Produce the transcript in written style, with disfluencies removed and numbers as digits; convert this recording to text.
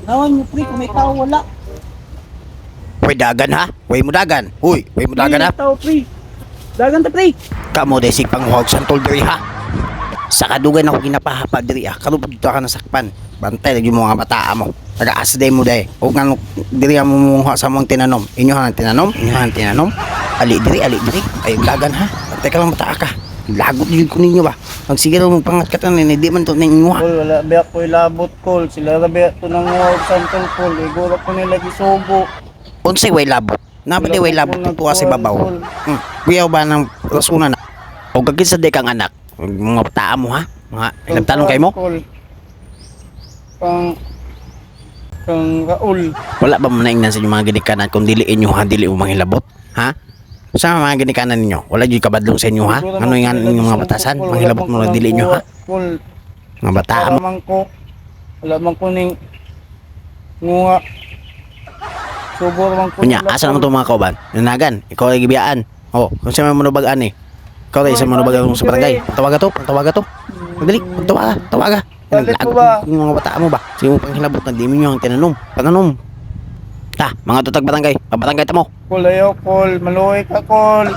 Nawan mo pre, kung may tao wala. Uy, dagan ha? Uy mo dagan. Uy mo dagan ha? May tao pre. Dagan ta pre. Kamo desig panghuwag santol diri ha. Sa kadugan ako ginapahapa diri ha. Kalupad dito ka nasakpan. Bantay lagi mo mga bataa mo. Taga-asa day mo day. O nga diri mo mumuha sa mong tinanom. Inyo hang tinanom? Inyo hang tinanom? Ali diri. Ay dagan ha. Bantay ka lang bataa ka. Lagot yun ko ninyo ba? Pag sige mo pangat ka tanan, hindi man to ninyo ha. Kol, wala biya ko ilabot kol. Sila na biya to nang huwag santol kol. Igura ko nila gisugo. Unsay way labot? Napadi way labot tuwa si babaw. Kuyaw ba ng rasunan na? O gagid sa dekang anak. Mga bataa mo ha? Mga nagtanong kay mo? Kang Raul. Wala ba mo naingnan sa inyong mga ginikanan kung diliin nyo ha, dili mo manghilabot? Ha? Sa mga ginikanan ninyo, wala dyan kabadlong sa inyo ha? Ano yung inyong mga batasan? Manghilabot mo na dili nyo ha? Mga bataan mo. Wala man ko ning nguha. Subor man ko. Kunya, asa naman itong mga kauban? Nanagan, ikaw ay gibiyaan. O, kung siya may manubagaan eh. Ikaw ay isang manubagaan sa barangay. Pagtawaga to. Magdali, tawaga. Palit mo ba? Yung mga bataan mo ba? Sige mo pang hilabot na di mo yung tinanom. Pananom. Ta, mga tutag barangay. Pabarangay ta mo. Kol, ayaw kol. Maluhay ka kol.